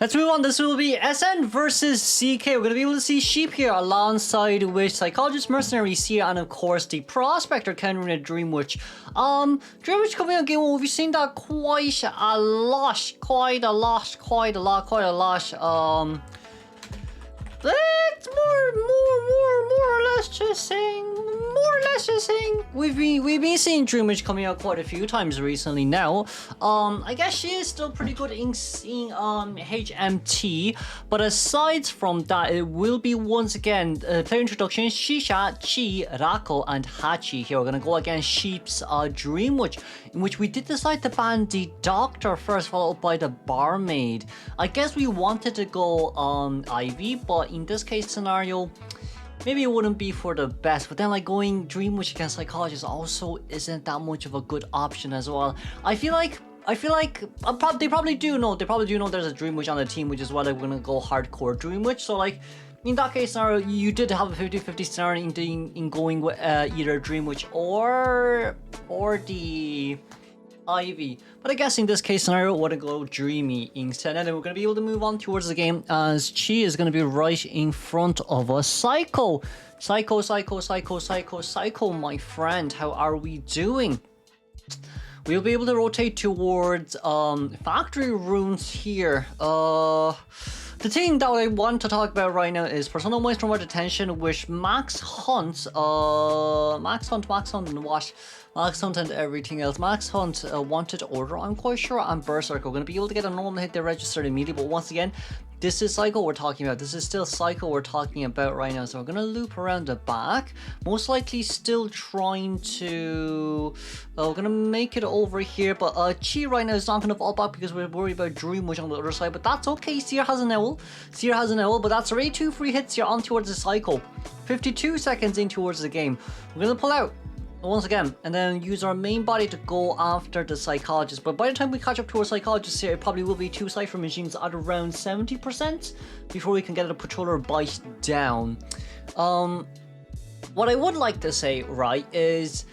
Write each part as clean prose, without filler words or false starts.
Let's move on. This will be SN versus CK. We're going to be able to see Sheep here alongside with Psychologist, Mercenary, Seer, and of course the Prospector countering a Dream Witch. Dream Witch coming out game 1, we've seen that quite a lot. It's more or less just saying. We've been seeing Dream Witch coming out quite a few times recently now. I guess she is still pretty good in HMT, but aside from that, it will be once again player introduction: Shisha, Chi, Rako, and Hachi. Here we're gonna go against Sheep's Dream Witch, in which we did decide to ban the Doctor first, followed by the Barmaid. I guess we wanted to go IV, but in this case scenario, maybe it wouldn't be for the best. But then like going Dream Witch against Psychologist also isn't that much of a good option as well. I feel like they probably do know there's a Dream Witch on the team, which is why they're gonna go hardcore Dream Witch. So like in that case scenario, you did have a 50-50 scenario in going with either Dream Witch or the Ivy, but I guess in this case scenario, we're gonna go Dreamy instead, and then we're gonna be able to move on towards the game as Chi is gonna be right in front of us. Psycho, my friend, how are we doing? We'll be able to rotate towards factory rooms here. The thing that I want to talk about right now is Persona Moist Remote Detention, which Max Hunt and everything else. Max Hunt Wanted Order, I'm quite sure, and Berserk are going to be able to get a normal hit. They registered immediately, but once again, this is Psycho we're talking about. This is still Psycho we're talking about right now. So we're going to loop around the back. Most likely still trying to... we're going to make it over here. But Chi right now is not going to fall back because we're worried about Dream Witch on the other side. But that's okay. Seer has an owl. But that's already 2 free hits here on towards the Psycho. 52 seconds in towards the game. We're going to pull out once again, and then use our main body to go after the Psychologist. But by the time we catch up to our Psychologist here, it probably will be 2 Cypher Machines at around 70% before we can get a Patroller bite down. What I would like to say, right, is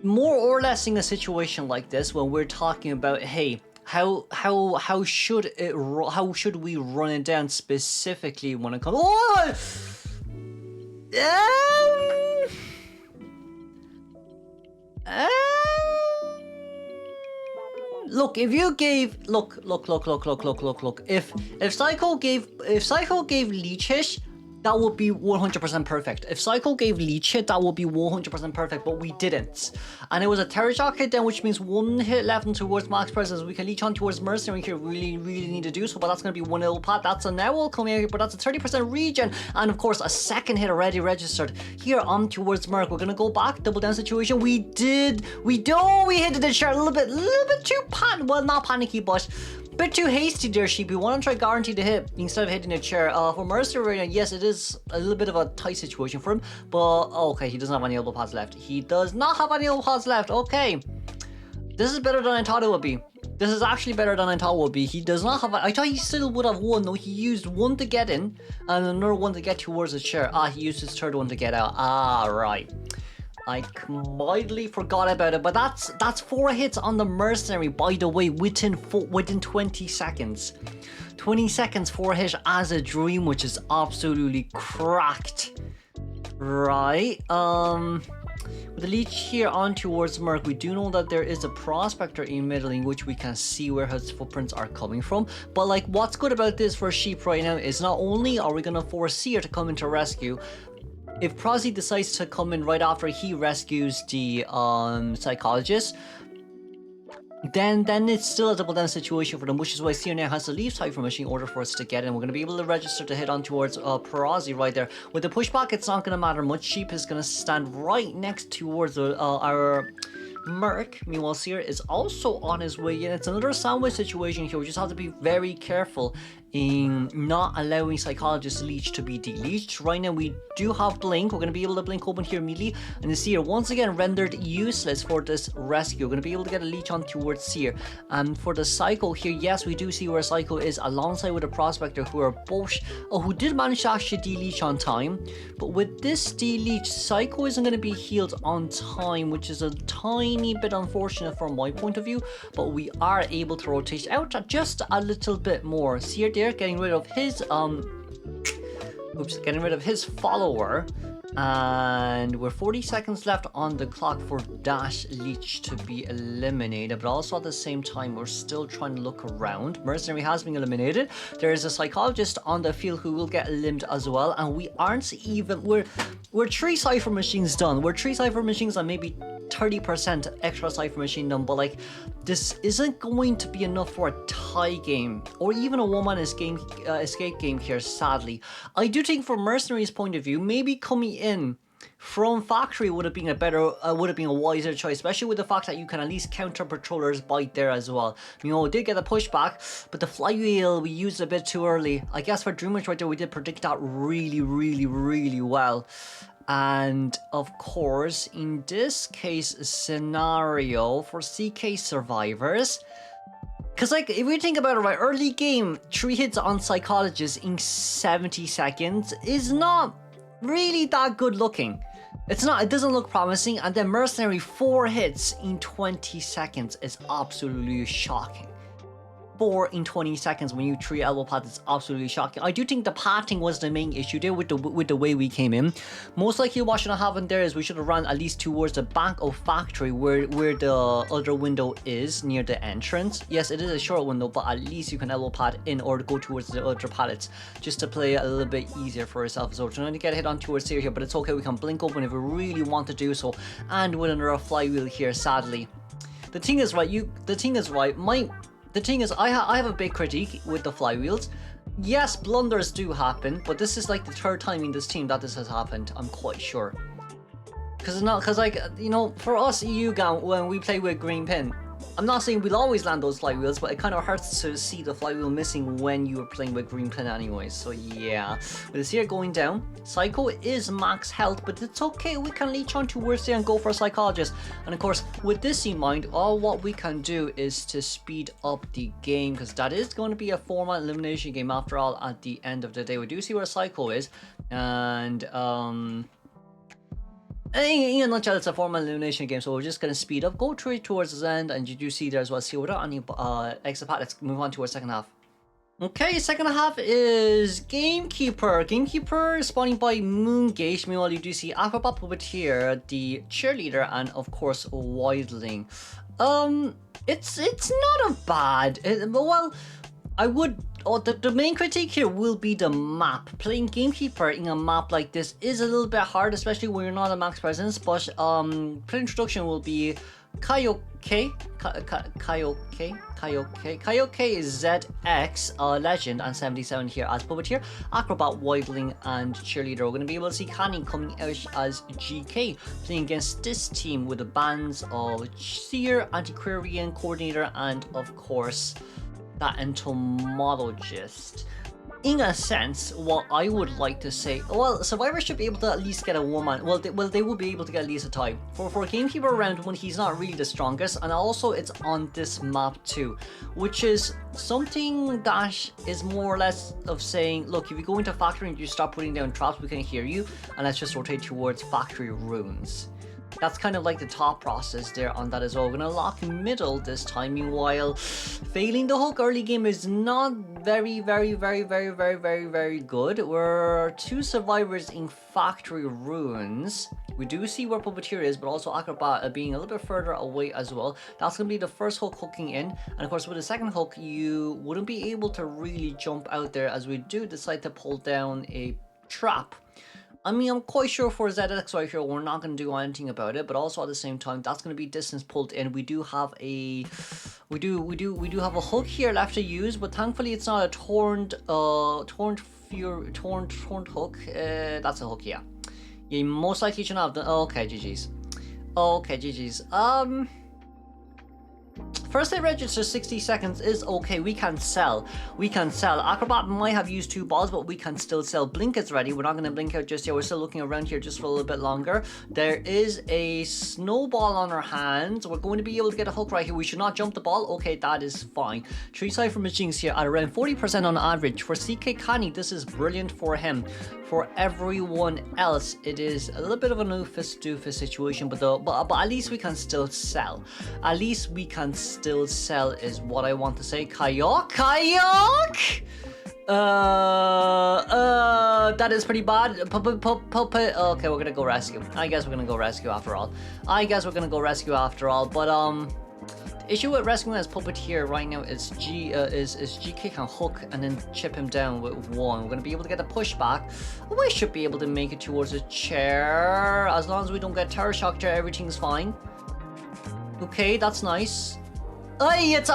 more or less in a situation like this when we're talking about, hey, how should we run it down specifically when it comes... Oh! Look, if you gave look, if Psycho gave Leech Hit, that would be 100% perfect. If Psycho gave Leech Hit, that would be 100% perfect, but we didn't. And it was a Terror Shock hit then, which means 1 hit left and towards max presence. We can leech on towards Mercenary here, really need to do so, but that's going to be 1 ill pat. That's a Owl coming out here, but that's a 30% regen, and of course a second hit already registered. Here on towards Merc, we're going to go back, double down situation. We hit the chair a little bit too not panicky, but bit too hasty there, Sheep. We want to try guarantee the hit instead of hitting the chair. For Mercer right now, yes, it is a little bit of a tight situation for him, but okay, he doesn't have any elbow pads left. He does not have any elbow pads left. Okay, this is better than I thought it would be. This is actually better than I thought it would be. He does not have... I thought he still would have 1. No, he used 1 to get in and another 1 to get towards the chair. He used his third 1 to get out. Right. I completely forgot about it, but that's 4 hits on the Mercenary, by the way, within 20 seconds. 20 seconds, 4 hits as a Dream, which is absolutely cracked. Right, with the leech here on towards Merc, we do know that there is a Prospector in middle in which we can see where his footprints are coming from. But like, what's good about this for Sheep right now is not only are we gonna force Seer to come into rescue, if Prozzy decides to come in right after he rescues the Psychologist, then it's still a double down situation for them, which is why Seer now has to leave Cypher Machine in order for us to get in. We're going to be able to register to hit on towards Prozzy right there. With the pushback, it's not going to matter much. Sheep is going to stand right next towards our Merc. Meanwhile, Seer is also on his way in. It's another sandwich situation here. We just have to be very careful in not allowing Psychologist Leech to be deleached. Right now we do have Blink. We're going to be able to Blink open here immediately, and the Seer once again rendered useless for this rescue. We're going to be able to get a leech on towards Seer. And for the Psycho here, yes, we do see where Psycho is alongside with the Prospector, who are both who did manage to actually deleach on time. But with this deleach, Psycho isn't going to be healed on time, which is a tiny bit unfortunate from my point of view, but we are able to rotate out just a little bit more. Seer there, getting rid of his getting rid of his follower. And we're 40 seconds left on the clock for Dash Leech to be eliminated, but also at the same time we're still trying to look around. Mercenary has been eliminated. There is a psychologist on the field who will get eliminated as well, and we aren't even, we're 3 cipher machines done. We're 3 cipher machines and maybe 30% extra cipher machine done, but like this isn't going to be enough for a tie game or even a one-man escape game here, sadly. I do think from Mercenary's point of view, maybe coming in from factory would have been a better, would have been a wiser choice, especially with the fact that you can at least counter patrollers bite there as well. You know, we did get a pushback, but the flywheel we used a bit too early. I guess for Dreamers right there, we did predict that really well. And of course, in this case scenario for CK survivors, because like if we think about it right, early game 3 hits on psychologist in 70 seconds is not really that good looking. It's not, it doesn't look promising. And then Mercenary 4 hits in 20 seconds is absolutely shocking. 4 in 20 seconds when you 3 elbow pads is absolutely shocking. I do think the pathing was the main issue there with the way we came in. Most likely what should have happened there is we should have run at least towards the back of factory where the other window is near the entrance. Yes, it is a short window, but at least you can elbow pad in or go towards the other pallets just to play a little bit easier for yourself. So we're trying to get a hit on towards here, but it's okay. We can blink open if we really want to do so, and with another flywheel here, sadly. The thing is, I have a big critique with the flywheels. Yes, blunders do happen, but this is like the 3rd time in this team that this has happened, I'm quite sure. Because like, you know, for us EU gang, when we play with green pin, I'm not saying we'll always land those flywheels, but it kind of hurts to see the flywheel missing when you are playing with green pin anyways. So yeah, with this here going down, Psycho is max health, but it's okay. We can leech on towards there and go for a psychologist. And of course, with this in mind, all what we can do is to speed up the game, because that is going to be a 4-man elimination game after all at the end of the day. We do see where Psycho is, and in a nutshell, it's a 4-man elimination game, so we're just going to speed up, go through it towards the end, and you do see there as well. See, without any extra pat, let's move on to our second half. Okay, second half is Gamekeeper. Gamekeeper spawning by Moongate. Meanwhile, you do see Acrobat Puppeteer, the cheerleader, and of course, Wildling. It's not a bad, well, I would... the main critique here will be the map. Playing Gamekeeper in a map like this is a little bit hard, especially when you're not a max presence, but pre-introduction will be Kaioke is ZX, Legend, and 77 here as Puppeteer, Acrobat, Wildling, and Cheerleader. We're going to be able to see Canning coming out as GK, playing against this team with the bands of Seer, Antiquarian, Coordinator, and of course that entomologist. In a sense, what I would like to say, well, Survivor should be able to at least get a woman. Well, they will be able to get at least a tie. For Gamekeeper round 1, he's not really the strongest, and also it's on this map too, which is something that is more or less of saying, look, if you go into factory and you stop putting down traps, we can hear you, and let's just rotate towards factory ruins. That's kind of like the thought process there on that as well. We're going to lock middle this time. Meanwhile, failing the hook early game is not very good. We're 2 survivors in factory ruins. We do see where Puppeteer is, but also Acrobat being a little bit further away as well. That's going to be the first hook hooking in. And of course, with the second hook, you wouldn't be able to really jump out there, as we do decide to pull down a trap. I mean, I'm quite sure for ZX right here, we're not going to do anything about it, but also at the same time, that's going to be distance pulled in. We do have a, we do have a hook here left to use, but thankfully it's not a torn hook. That's a hook, yeah. You most likely should have the, okay, GG's. Okay, GG's. First aid register 60 seconds is okay. We can sell. Acrobat might have used 2 balls, but we can still sell. Blink is ready. We're not going to blink out just yet. We're still looking around here just for a little bit longer. There is a snowball on our hands. We're going to be able to get a hook right here. We should not jump the ball. Okay, that is fine. 3 cipher machines here at around 40% on average. For CK Kani, this is brilliant for him. For everyone else, it is a little bit of an oofus-doofus situation, but at least we can still sell. At least we can still sell is what I want to say. Kayak! That is pretty bad. Okay, we're gonna go rescue. I guess we're gonna go rescue after all. But the issue with rescuing as Puppeteer right now is GK can hook and then chip him down with 1. We're gonna be able to get a pushback. We should be able to make it towards a chair. As long as we don't get terror shock chair, everything's fine. Okay, that's nice. It's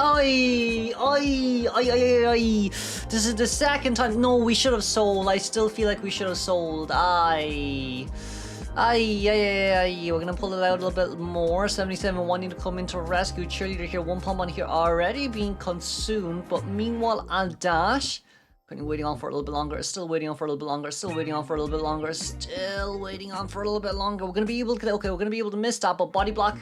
This is the second time. No, we should have sold. I still feel like we should have sold. We're gonna pull it out a little bit more. 77 wanting to come into rescue. Cheerleader here. 1 pump on here already being consumed. But meanwhile, I'll dash. Waiting on for a little bit longer. Still waiting on for a little bit longer. Still waiting on for a little bit longer. Still waiting on for a little bit longer. We're gonna be able to. Okay, we're gonna be able to miss that. But body block.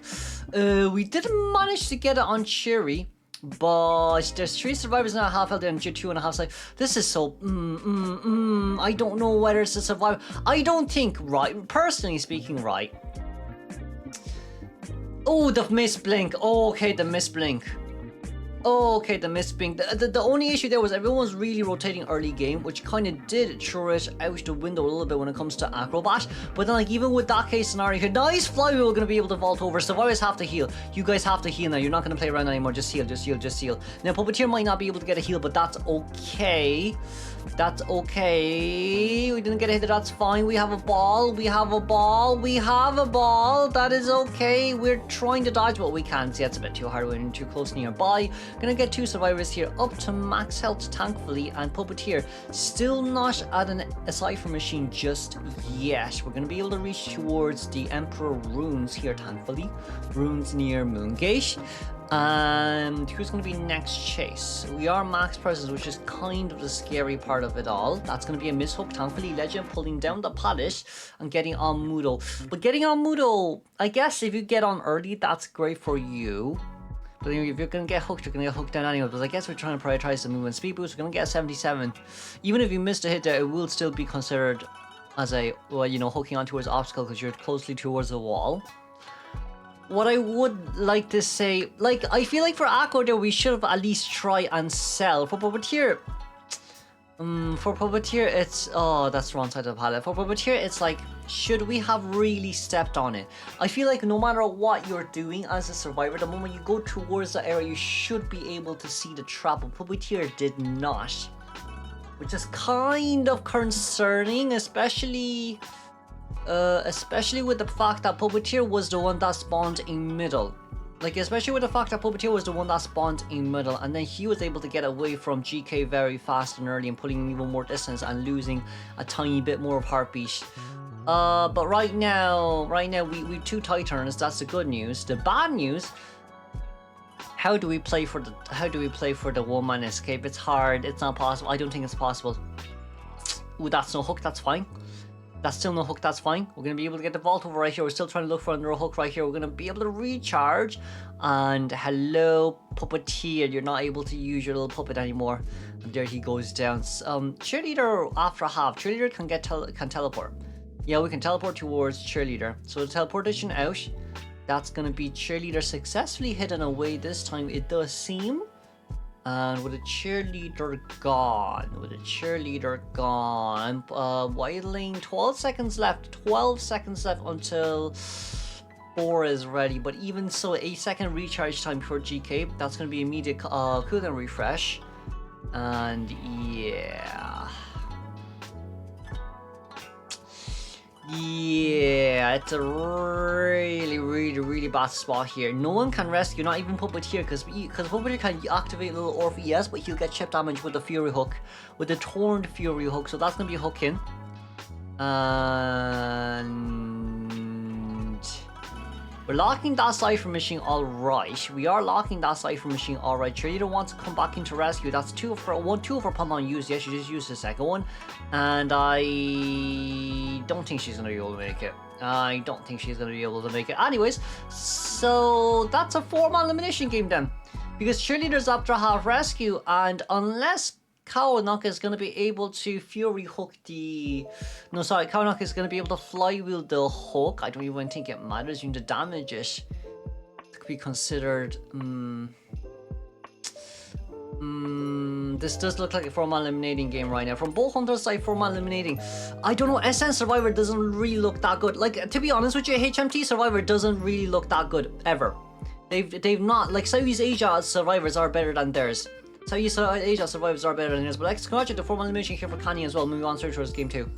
We didn't manage to get it on Cherry. But there's 3 survivors now, half health and 2.5 life. This is so. I don't know whether it's a survivor. I don't think, right? Personally speaking, right? Oh, the misblink. Oh, okay, the misblink. Okay, the misblink. The only issue there was everyone was really rotating early game, which kind of did throw it out the window a little bit when it comes to Acrobat. But then, like, even with that case scenario here, nice flywheel, we're going to be able to vault over. Survivors have to heal. You guys have to heal now. You're not going to play around anymore. Just heal, just heal, just heal. Now, Puppeteer might not be able to get a heal, but that's okay. That's okay. We didn't get a hit. That's fine. We have a ball. We have a ball. We have a ball. That is okay. We're trying to dodge, but we can't. See, that's a bit too hard. We're in too close nearby. Gonna get 2 survivors here up to max health, thankfully. And Puppeteer still not at a cipher machine just yet. We're gonna be able to reach towards the Emperor runes here, thankfully. Runes near Moongate. And who's going to be next? Chase. We are max presence, which is kind of the scary part of it all. That's going to be a mishook. Thankfully, Legend pulling down the pallet and getting on Mudo. But getting on Mudo, I guess if you get on early, that's great for you. But if you're going to get hooked, you're going to get hooked down anyway. But I guess we're trying to prioritize the movement speed boost. We're going to get a 77. Even if you missed a hit there, it will still be considered as a, well, you know, hooking onto his obstacle because you're closely towards the wall. What I would like to say, like, I feel like for Aqua there we should have at least try and sell. For Puppeteer, it's, oh, that's the wrong side of the palette. For Puppeteer, it's like, should we have really stepped on it? I feel like no matter what you're doing as a survivor, the moment you go towards the area, you should be able to see the trap, but Puppeteer did not. Which is kind of concerning, especially with the fact that Puppeteer was the one that spawned in middle. Like, especially with the fact that Puppeteer was the one that spawned in middle, and then he was able to get away from GK very fast and early and putting even more distance and losing a tiny bit more of heartbeat. But right now we 2 Titans. That's the good news. The bad news, how do we play for the 1-man escape? It's hard. It's not possible. I don't think it's possible. Ooh, that's no hook. That's fine. That's still no hook, that's fine. We're going to be able to get the vault over right here. We're still trying to look for another hook right here. We're going to be able to recharge. And hello, Puppeteer. You're not able to use your little puppet anymore. And there he goes down. Cheerleader after half. Cheerleader can teleport. Yeah, we can teleport towards Cheerleader. So the teleportation out. That's going to be Cheerleader successfully hidden away this time, it does seem. And with a cheerleader gone, Whiteling, 12 seconds left until 4 is ready. But even so, 8-second recharge time for GK. That's going to be immediate cooldown refresh. And yeah. Yeah, it's a really bad spot here. No one can rescue, not even Puppeteer, because Puppeteer can activate a little Orph ES, but he'll get chip damage with the Fury Hook, with the Torn Fury Hook, so that's going to be a hook in. And we're locking that Cypher Machine alright. We are locking that Cypher Machine alright. Cheerleader wants to come back into rescue. That's 2 of her Pokemon used. Yes, she just used the second one. And I don't think she's going to be able to make it. Anyways, so that's a 4-man elimination game then. Because Cheerleader's after half rescue, and unless Kawanaka is going to be able to Fury Hook Kawanaka is going to be able to flywheel the hook. I don't even think it matters. You need to damage it. It could be considered. This does look like a 4-man eliminating game right now. From both Hunter's side, 4-man eliminating. I don't know, SN Survivor doesn't really look that good. Like, to be honest with you, HMT Survivor doesn't really look that good, ever. They've not, like, Southeast Asia Survivors are better than theirs. Southeast Asia Survivors are better than theirs. But let's congratulate the 4-man elimination here for Connie as well. Moving on to game 2.